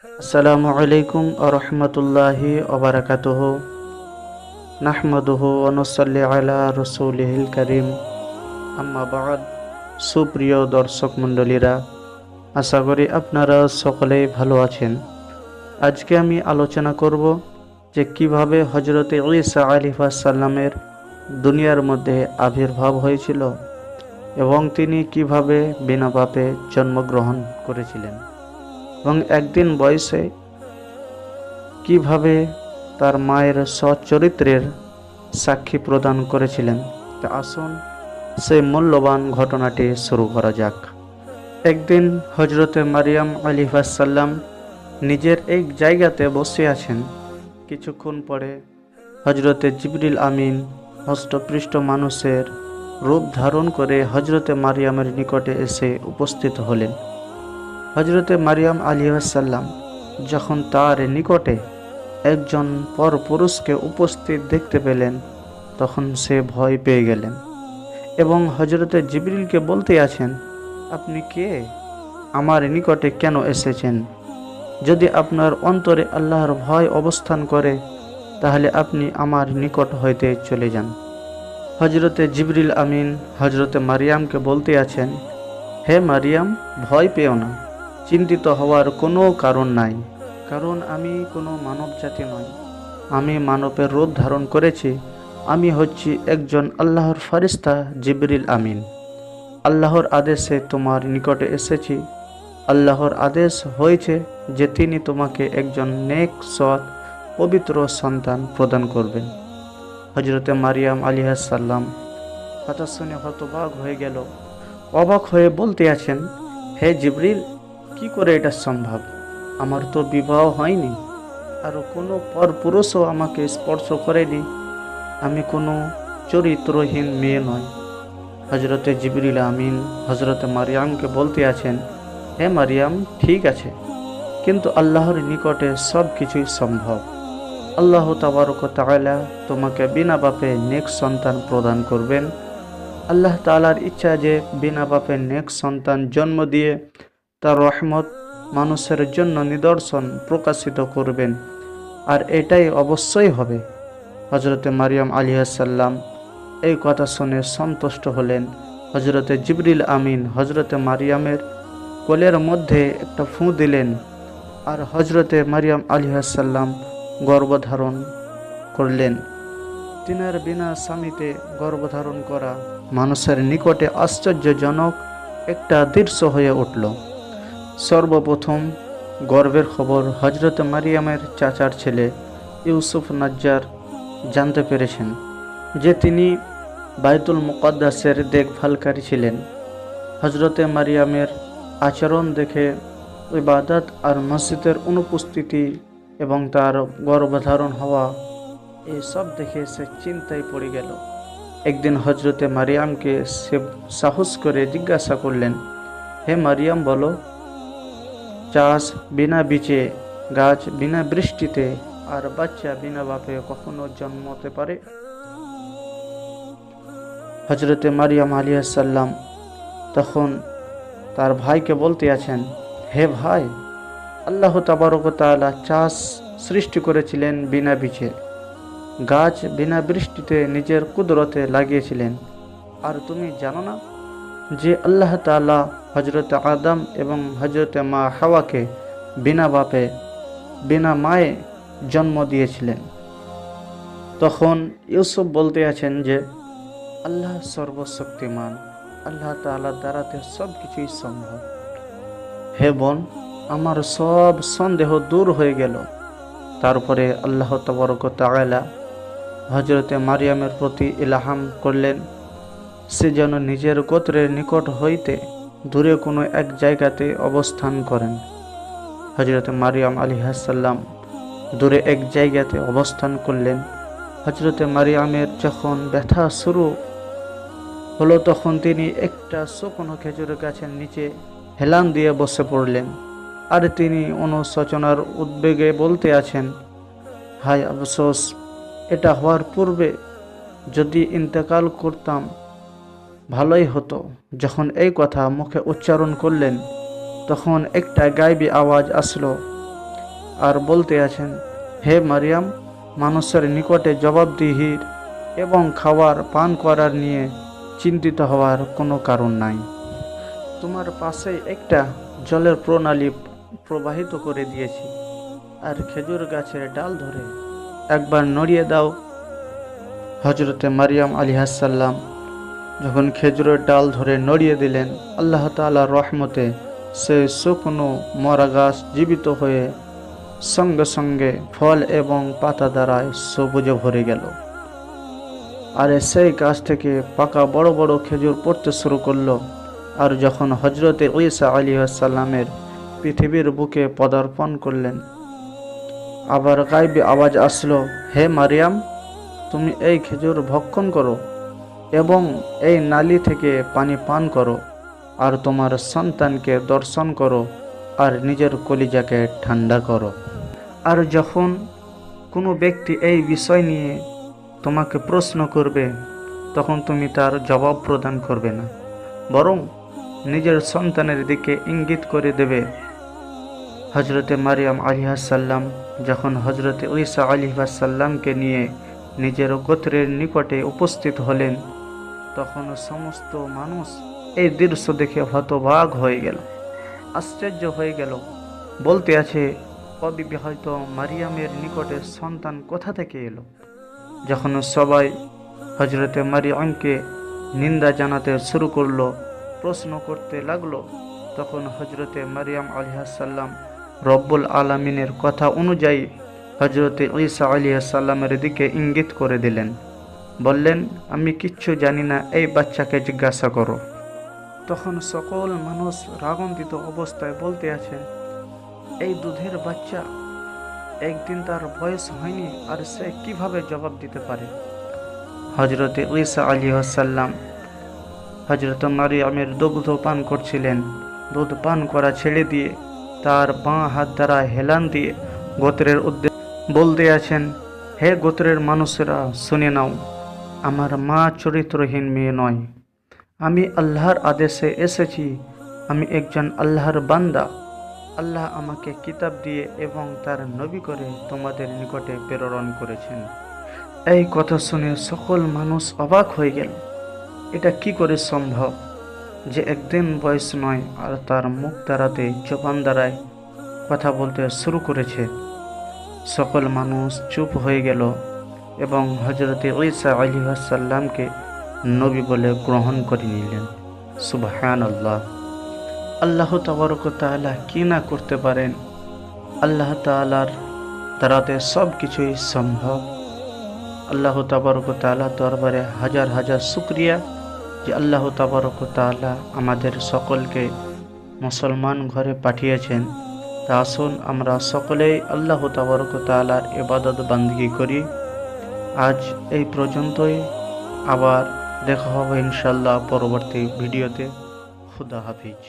আসসালামু আলাইকুম আরহামতুল্লাহি ওবারাকাতুহু নাহমাদুহু ওয়া নুসাল্লি আলা রাসূলিহিল কারীম আম্মা বা'দ। সুপ্রিয় দর্শক মণ্ডলীরা, আশা করি আপনারা সকলেই ভালো আছেন। আজকে আমি আলোচনা করব যে কিভাবে হযরতে ঈসা আলাইহিস সালামের দুনিয়ার মধ্যে আবির্ভাব হয়েছিল এবং তিনি কিভাবে বিনা পাপে জন্মগ্রহণ করেছিলেন এবং একদিন বয়সে কিভাবে তার মায়ের সচ্চরিত্রের সাক্ষী প্রদান করেছিলেন। তা আসুন সেই মূল্যবান ঘটনাটি শুরু করা যাক। একদিন হজরতে মারিয়াম আলাইহিস সালাম নিজের এক জায়গাতে বসে আছেন। কিছুক্ষণ পরে হজরতে জিবরিল আমিন হষ্টপৃষ্ট মানুষের রূপ ধারণ করে হজরতে মারিয়ামের নিকটে এসে উপস্থিত হলেন। হজরতে মারিয়াম আলাইহিস সালাম যখন তার নিকটে একজন পরপুরুষকে উপস্থিত দেখতে পেলেন, তখন সে ভয় পেয়ে গেলেন এবং হজরতে জিবরিলকে বলতে আছেন, আপনি কে? আমার নিকটে কেন এসেছেন? যদি আপনার অন্তরে আল্লাহর ভয় অবস্থান করে তাহলে আপনি আমার নিকট হইতে চলে যান। হজরতে জিবরিল আমিন হজরতে মারিয়ামকে বলতে আছেন, হে মারিয়াম, ভয় পেও না, চিন্তিত হওয়ার কোনো কারণ নাই, কারণ আমি কোনো মানব জাতি নই, আমি মানবের রূপ ধারণ করেছি। আমি হচ্ছি একজন আল্লাহর ফেরেশতা জিবরিল আমিন। আল্লাহর আদেশে তোমার নিকটে এসেছি। আল্লাহর আদেশ হয়েছে যে তিনি তোমাকে একজন নেক, সৎ, পবিত্র সন্তান প্রদান করবেন। হজরতে মারিয়াম আলাইহিস সালাম কথা শুনে হতবাক হয়ে গেল। অবাক হয়ে বলতে আছেন, হে জিবরিল, কি করে এটা সম্ভব? আমার তো বিবাহ হয়নি, আর কোনো পরপুরুষও আমাকে স্পর্শ করেনি, আমি কোনো চরিত্রহীন মেয়ে নয়। হজরতে জিবরিল আমিন হজরতে মারিয়ামকে বলতে আছেন, হে মারিয়াম, ঠিক আছে, কিন্তু আল্লাহর নিকটে সব কিছুই সম্ভব। আল্লাহ তাবারক ওয়া তাআলা তোমাকে বিনা পাপে নেক সন্তান প্রদান করবেন। আল্লাহ তাআলার ইচ্ছা যে বিনা পাপে নেক সন্তান জন্ম দিয়ে তার রহমত মানুষের জন্য নিদর্শন প্রকাশিত করবেন, আর এটাই অবশ্যই হবে। হজরতে মারিয়াম আলাইহিস সালাম এই কথা শুনে সন্তুষ্ট হলেন। হজরতে জিবরিল আমিন হজরতে মারিয়ামের কোলের মধ্যে একটা ফুঁ দিলেন, আর হজরতে মারিয়াম আলাইহিস সালাম গর্ভধারণ করলেন। তিনার বিনা স্বামীতে গর্ভধারণ করা মানুষের নিকটে আশ্চর্যজনক একটা দৃশ্য হয়ে উঠল। সর্বপ্রথম গর্ভের খবর হজরতে মারিয়ামের চাচার ছেলে ইউসুফ নাজ্জার জানতে পেরেছেন, যে তিনি বাইতুল মুকাদ্দাসের দেখভালকারী ছিলেন। হজরতে মারিয়ামের আচরণ দেখে ইবাদত আর মসজিদের অনুপস্থিতি এবং তার গর্ভধারণ হওয়া, এইসব দেখে সে চিন্তায় পড়ে গেল। একদিন হজরতে মারিয়ামকে সে সাহস করে জিজ্ঞাসা করলেন, হে মারিয়াম, বলো, চাষ বিনা বীজে, গাছ বিনা বৃষ্টিতে, আর বাচ্চা বিনা বাপে কখনো জন্মতে পারে? হজরতে মারিয়াম আলাইহিস সালাম তখন তার ভাইকে বলতে আছেন, হে ভাই, আল্লাহ তাবারক ওয়া তাআলা চাষ সৃষ্টি করেছিলেন বিনা বীজে, গাছ বিনা বৃষ্টিতে নিজের কুদরতে লাগিয়েছিলেন। আর তুমি জানো না যে আল্লাহ তাআলা হজরতে আদম এবং হজরতে মা হাওয়াকে বিনা বাপে বিনা মায়ে জন্ম দিয়েছিলেন? তখন ইউসুফ বলতে আছেন যে আল্লাহ সর্বশক্তিমান, আল্লাহ তাআলার দ্বারাতে সব কিছুই সম্ভব। হে বোন, আমার সব সন্দেহ দূর হয়ে গেল। তারপরে আল্লাহ তাবারক ওয়া তাআলা হজরতে মারিয়ামের প্রতি ইলহাম করলেন, সে যেন নিজের গোত্রের নিকট হইতে দূরে কোনো এক জায়গাতে অবস্থান করেন। হজরতে মারিয়াম আলাইহিস সালাম দূরে এক জায়গাতে অবস্থান করলেন। হজরতে মারিয়ামের যখন ব্যথা শুরু হলো, তখন তিনি একটা শুকনো খেজুরের গাছের নিচে হেলান দিয়ে বসে পড়লেন। আর তিনি অনুশোচনার উদ্বেগে বলতে আছেন, হায় আফসোস, এটা হওয়ার পূর্বে যদি ইন্তেকাল করতাম ভালোই হতো। যখন এই কথা মুখে উচ্চারণ করলেন, তখন একটা গায়েবী আওয়াজ আসলো, আর বলতে আছেন, হে মারিয়াম, মানুষের নিকটে জবাবদিহির এবং খাওয়ার পান করার নিয়ে চিন্তিত হওয়ার কোনো কারণ নাই। তোমার পাশে একটা জলের প্রণালী প্রবাহিত করে দিয়েছি, আর খেজুর গাছের ডাল ধরে একবার নড়িয়ে দাও। হজরতে মারিয়াম আলিহাসাল্লাম যখন খেজুরের ডাল ধরে নড়িয়ে দিলেন, আল্লাহ তাআলার রহমতে সেই শুকনো মরা গাছ জীবিত হয়ে সঙ্গে সঙ্গে ফল এবং পাতা দ্বারায় সবুজে ভরে গেল। আর সেই গাছ থেকে পাকা বড় বড় খেজুর পড়তে শুরু করলো। আর যখন হজরতে ঈসা আলাইহিসসালামের পৃথিবীর বুকে পদার্পণ করলেন, আবার গায়বী আওয়াজ আসলো, হে মারিয়াম, তুমি এই খেজুর ভক্ষণ করো এবং এই নালী থেকে পানি পান করো, আর তোমার সন্তানকে দর্শন করো, আর নিজের কলিজাকে ঠান্ডা করো। আর যখন কোনো ব্যক্তি এই বিষয় নিয়ে তোমাকে প্রশ্ন করবে, তখন তুমি তার জবাব প্রদান করবে না, বরং নিজের সন্তানের দিকে ইঙ্গিত করে দেবে। হজরতে মারিয়াম আলিহাসাল্লাম যখন হজরতে ঈসা আলিহাসাল্লামকে নিয়ে নিজের গোত্রের নিকটে উপস্থিত হলেন, তখন সমস্ত মানুষ এই দৃশ্য দেখে হতবাক হয়ে গেল, আশ্চর্য হয়ে গেল। বলতে আছে, অবিবাহিত মারিয়ামের নিকটে সন্তান কোথা থেকে এলো? যখন সবাই হজরতে মারিয়ামকে নিন্দা জানাতে শুরু করলো, প্রশ্ন করতে লাগলো, তখন হজরতে মারিয়াম আলিহাসাল্লাম রব্বুল আলামিনের কথা অনুযায়ী হজরতে ঈসা আলাইহিসসালামের দিকে ইঙ্গিত করে দিলেন। বললেন, আমি কিচ্ছু জানি না, এই বাচ্চাকে জিজ্ঞাসা করো। তখন সকল মানুষ রাগান্বিত অবস্থায় বলতে আছে, এই দুধের বাচ্চা, একদিন তার বয়স হয়নি, আর সে কিভাবে জবাব দিতে পারে? হজরতে ঈসা আলাইহিসসালাম হজরত মারিয়ামের দুগ্ধ পান করছিলেন। দুধ পান করা ছেড়ে দিয়ে তার বাঁ হাত দ্বারা হেলান দিয়ে গোত্রের উদ্দেশ্যে বলতে আছেন, হে গোত্রের মানুষেরা, শুনে নাও, আমার মা চরিত্রহীন মেয়ে নয়। আমি আল্লাহর আদেশে এসেছি, আমি একজন আল্লাহর বান্দা। আল্লাহ আমাকে কিতাব দিয়ে এবং তার নবী করে তোমাদের নিকটে প্রেরণ করেছেন। এই কথা শুনে সকল মানুষ অবাক হয়ে গেল। এটা কি করে সম্ভব যে একদিন বয়স নয়, আর তার মুখ দ্বারাতে জবান দ্বারায় কথা বলতে শুরু করেছে? সকল মানুষ চুপ হয়ে গেল এবং হজরতে ঈসা আলাইহিসসালামকে নবী বলে গ্রহণ করে নিলেন। সুবহানাল্লাহ। আল্লাহ তাবারক ওয়া তাআলা কি না করতে পারেন? আল্লাহ তাআলার দ্বারাতে সব কিছুই সম্ভব। আল্লাহ তাবারক ওয়া তাআলার দরবারে হাজার হাজার শুকরিয়া যে আল্লাহ তাবারক ওয়া তাআলা আমাদের সকলকে মুসলমান ঘরে পাঠিয়েছেন। তা আসুন আমরা সকলেই আল্লাহ তাবারক ওয়া তাআলার ইবাদত বান্দিগি করি। আজ এই পর্যন্তই, আবার দেখা হবে ইনশাআল্লাহ পরবর্তী ভিডিওতে। খুদা হাফিজ।